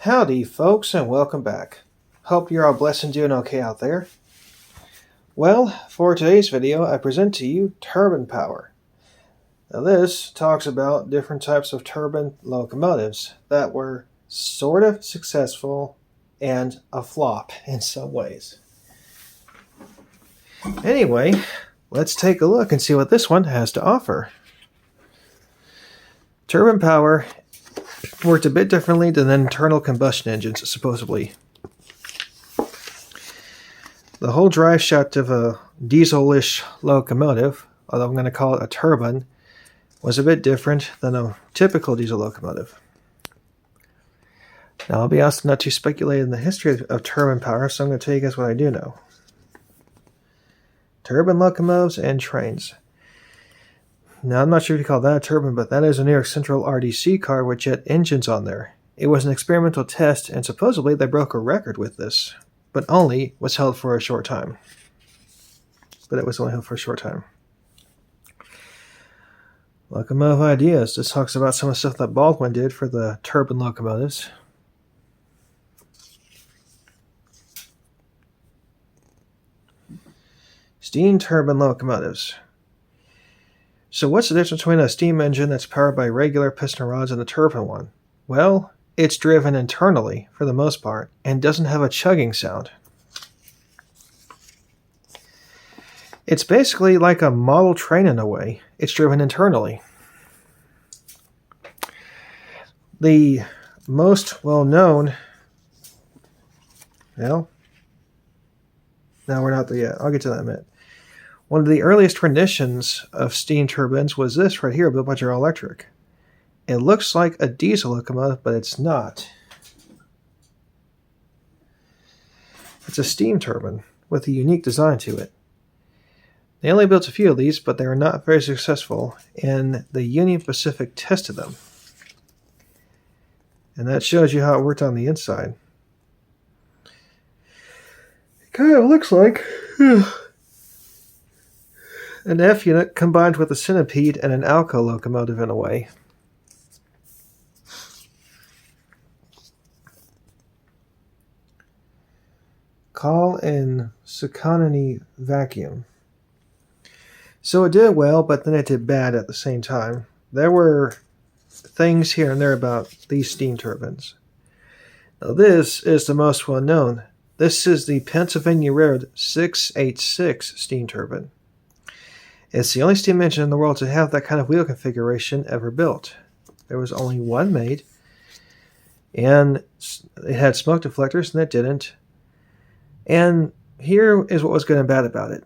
Howdy, folks, and welcome back. Hope you're all blessed and doing okay out there. Well, for today's video, I present to you turbine power. Now, this talks about different types of turbine locomotives that were sort of successful and a flop in some ways. Anyway, let's take a look and see what this one has to offer. Turbine power worked a bit differently than internal combustion engines, supposedly. The whole drive shaft of a diesel-ish locomotive, although I'm going to call it a turbine, was a bit different than a typical diesel locomotive. Now, I'll be asked not to speculate in the history of turbine power, so I'm going to tell you guys what I do know. Turbine locomotives and trains. Now, I'm not sure if you call that a turbine, but that is a New York Central RDC car with jet engines on there. It was an experimental test, and supposedly they broke a record with this, but only was held for a short time. Locomotive ideas. This talks about some of the stuff that Baldwin did for the turbine locomotives. Steam turbine locomotives. So what's the difference between a steam engine that's powered by regular piston rods and a turbine one? Well, it's driven internally for the most part and doesn't have a chugging sound. It's basically like a model train in a way. It's driven internally. The most well-known, no, we're not there yet. I'll get to that in a minute. One of the earliest renditions of steam turbines was this right here, built by General Electric. It looks like a diesel locomotive, but it's not. It's a steam turbine with a unique design to it. They only built a few of these, but they were not very successful, and the Union Pacific tested them. And that shows you how it worked on the inside. It kind of looks like an F unit combined with a centipede and an Alco locomotive in a way. Call in Sukanani vacuum. So it did well, but then it did bad at the same time. There were things here and there about these steam turbines. Now this is the most well known. This is the Pennsylvania Railroad 686 steam turbine. It's the only steam engine in the world to have that kind of wheel configuration ever built. There was only one made, and it had smoke deflectors, and it didn't. And here is what was good and bad about it.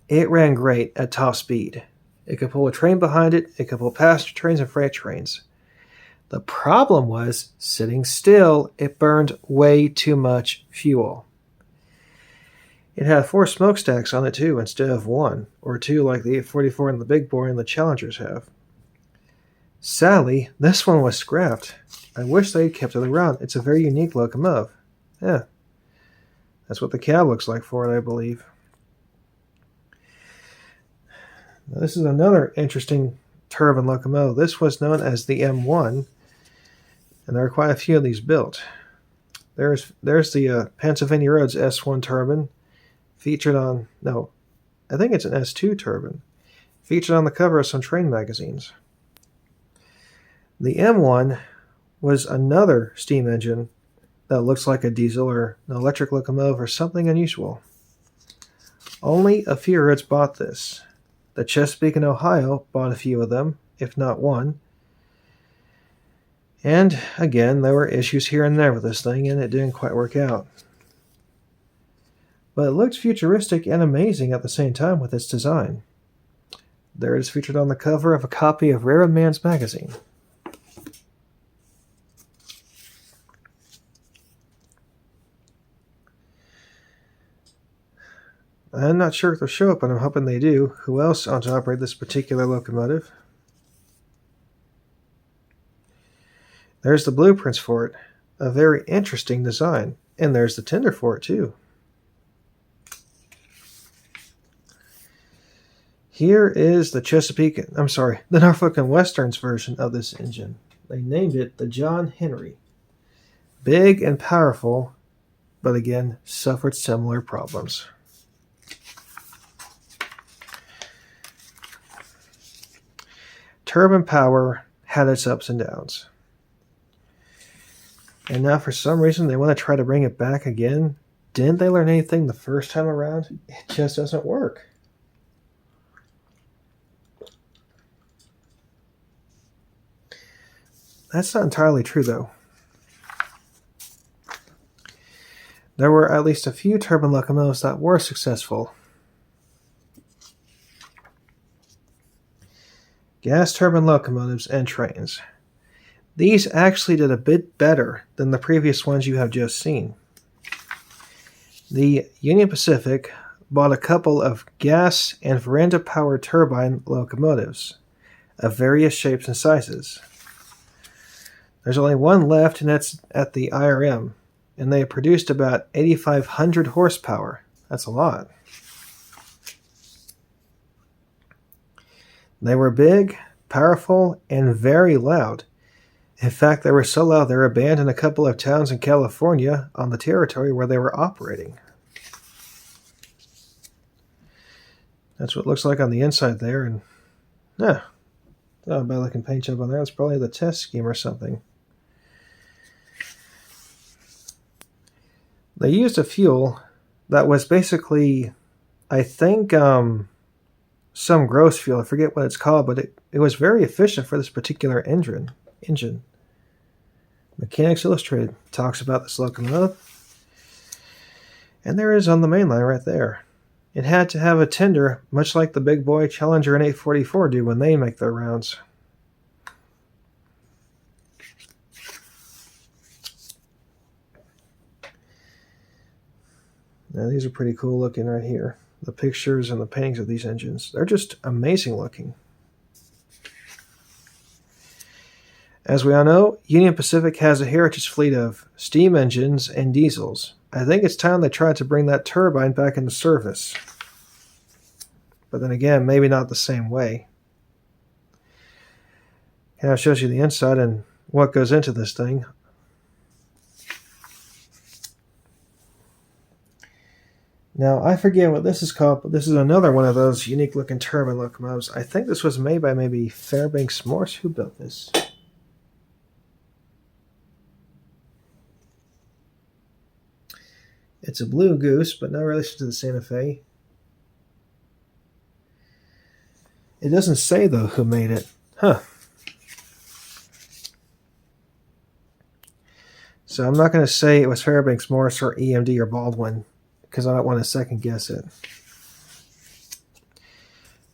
It ran great at top speed. It could pull a train behind it. It could pull passenger trains and freight trains. The problem was, sitting still, it burned way too much fuel. It had 4 smokestacks on it too, instead of 1 or 2 like the 844 and the Big Bore and the Challengers have. Sadly, this one was scrapped. I wish they had kept it around. It's a very unique locomotive. Yeah, that's what the cab looks like for it, I believe. Now, this is another interesting turbine locomotive. This was known as the M1, and there are quite a few of these built. There's the Pennsylvania Roads S1 turbine, featured on, no, I think it's an S2 turbine, featured on the cover of some train magazines. The M1 was another steam engine that looks like a diesel or an electric locomotive or something unusual. Only a few roads bought this. The Chesapeake and Ohio bought a few of them, if not one. And again, there were issues here and there with this thing, and it didn't quite work out. But it looked futuristic and amazing at the same time with its design. There it is, featured on the cover of a copy of Railroad Man's magazine. I'm not sure if they'll show up, but I'm hoping they do. Who else ought to operate this particular locomotive? There's the blueprints for it. A very interesting design. And there's the tender for it too. Here is the the Norfolk and Western's version of this engine. They named it the John Henry. Big and powerful, but again, suffered similar problems. Turbine power had its ups and downs. And now for some reason they want to try to bring it back again. Didn't they learn anything the first time around? It just doesn't work. That's not entirely true, though. There were at least a few turbine locomotives that were successful. Gas turbine locomotives and trains. These actually did a bit better than the previous ones you have just seen. The Union Pacific bought a couple of gas and veranda-powered turbine locomotives of various shapes and sizes. There's only one left, and that's at the IRM, and they produced about 8,500 horsepower. That's a lot. They were big, powerful, and very loud. In fact, they were so loud they were banned in a couple of towns in California on the territory where they were operating. That's what it looks like on the inside there, and bad looking paint job on there. That's probably the test scheme or something. They used a fuel that was basically, I think, some gross fuel. I forget what it's called, but it was very efficient for this particular engine. Mechanics Illustrated talks about this locomotive. And there it is on the main line right there. It had to have a tender, much like the big boy Challenger and 844 do when they make their rounds. Now these are pretty cool looking right here. The pictures and the paintings of these engines. They're just amazing looking. As we all know, Union Pacific has a heritage fleet of steam engines and diesels. I think it's time they tried to bring that turbine back into service. But then again, maybe not the same way. Kind of shows you the inside and what goes into this thing. Now, I forget what this is called, but this is another one of those unique looking turbine locomotives. I think this was made by maybe Fairbanks Morse. Who built this? It's a Blue Goose, but no relation to the Santa Fe. It doesn't say, though, who made it. Huh. So I'm not going to say it was Fairbanks Morse or EMD or Baldwin, because I don't want to second guess it.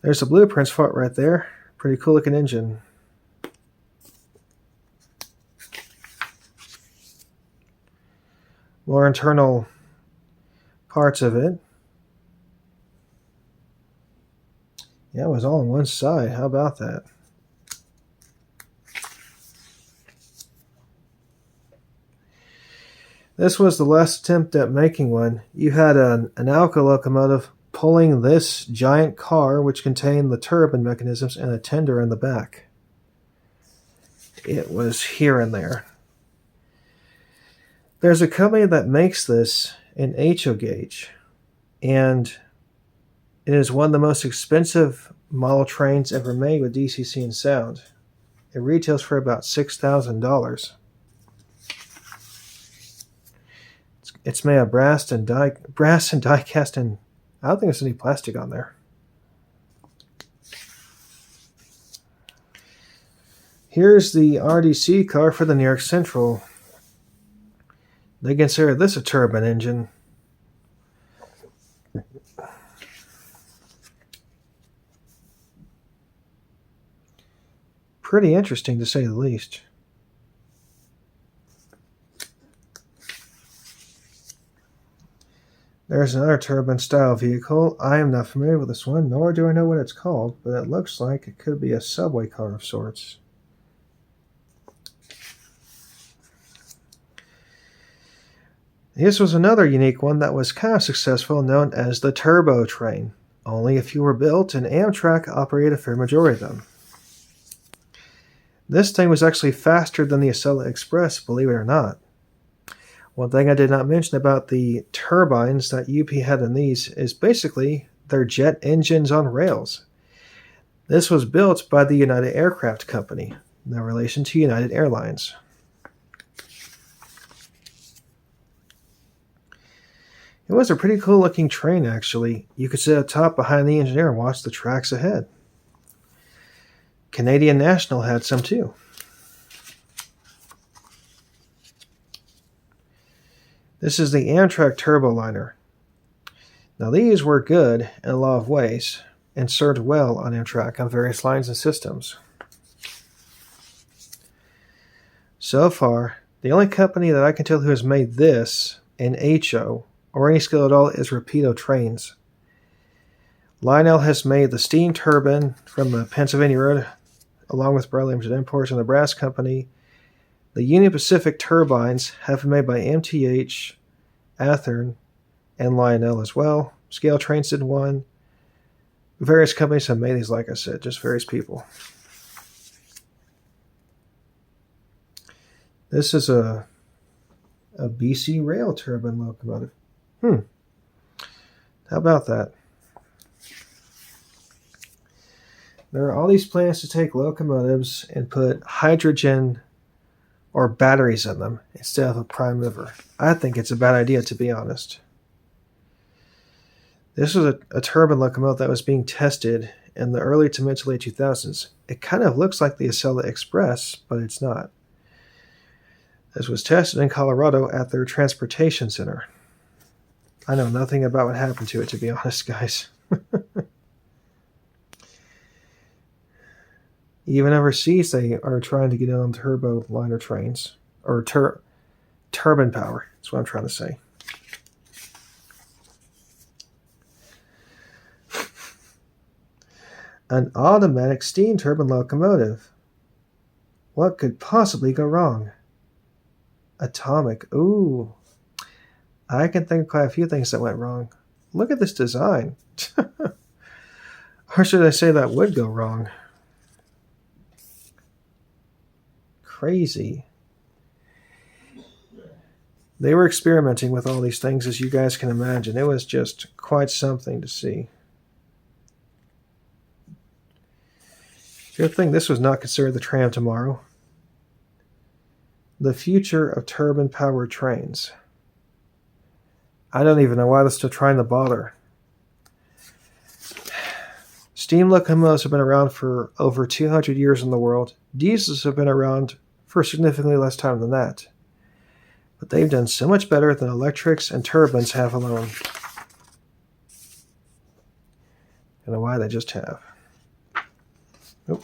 There's the blueprints for it right there. Pretty cool looking engine. More internal parts of it. Yeah, it was all on one side. How about that? This was the last attempt at making one. You had an Alco locomotive pulling this giant car, which contained the turbine mechanisms and a tender in the back. It was here and there. There's a company that makes this in HO gauge, and it is one of the most expensive model trains ever made with DCC and sound. It retails for about $6,000. It's made of brass and die cast, and I don't think there's any plastic on there. Here's the RDC car for the New York Central. They consider this a turbine engine. Pretty interesting, to say the least. There's another turbine-style vehicle. I am not familiar with this one, nor do I know what it's called, but it looks like it could be a subway car of sorts. This was another unique one that was kind of successful, known as the Turbo Train. Only a few were built, and Amtrak operated a fair majority of them. This thing was actually faster than the Acela Express, believe it or not. One thing I did not mention about the turbines that UP had in these is basically they're jet engines on rails. This was built by the United Aircraft Company, no relation to United Airlines. It was a pretty cool looking train, actually. You could sit up top behind the engineer and watch the tracks ahead. Canadian National had some too. This is the Amtrak Turboliner. Now these were good in a lot of ways and served well on Amtrak on various lines and systems. So far, the only company that I can tell who has made this in HO or any scale at all is Rapido Trains. Lionel has made the steam turbine from the Pennsylvania Road along with Bradley Limited Imports and the Brass Company. The Union Pacific turbines have been made by MTH, Athearn, and Lionel as well. Scale Trains did one. Various companies have made these, like I said, just various people. This is a BC Rail turbine locomotive. How about that? There are all these plans to take locomotives and put hydrogen or batteries in them instead of a prime mover. I think it's a bad idea, to be honest. This was a turbine locomotive that was being tested in the early to mid to late 2000s. It kind of looks like the Acela Express, but it's not. This was tested in Colorado at their transportation center. I know nothing about what happened to it, to be honest, guys. Even overseas, they are trying to get in on turbo liner trains, or turbine power. That's what I'm trying to say. An automatic steam turbine locomotive. What could possibly go wrong? Atomic. Ooh. I can think of quite a few things that went wrong. Look at this design. Or should I say that would go wrong? Crazy. They were experimenting with all these things, as you guys can imagine. It was just quite something to see. Good thing this was not considered the tram tomorrow. The future of turbine-powered trains. I don't even know why they're still trying to bother. Steam locomotives have been around for over 200 years in the world. Diesels have been around for significantly less time than that. But they've done so much better than electrics and turbines have alone. I don't know why they just have. Nope.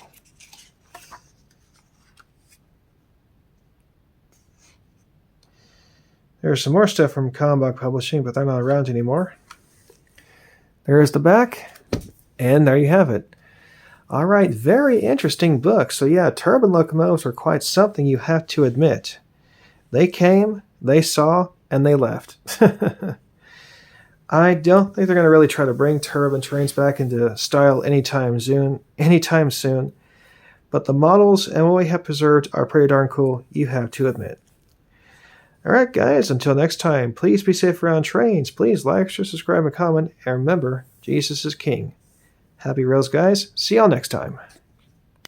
There's some more stuff from Kalmbach Publishing, but they're not around anymore. There's the back, and there you have it. All right, very interesting book. So yeah, turbine locomotives are quite something, you have to admit. They came, they saw, and they left. I don't think they're going to really try to bring turbine trains back into style anytime soon. But the models and what we have preserved are pretty darn cool, you have to admit. All right, guys, until next time, please be safe around trains. Please like, share, subscribe, and comment. And remember, Jesus is King. Happy rails, guys. See y'all next time.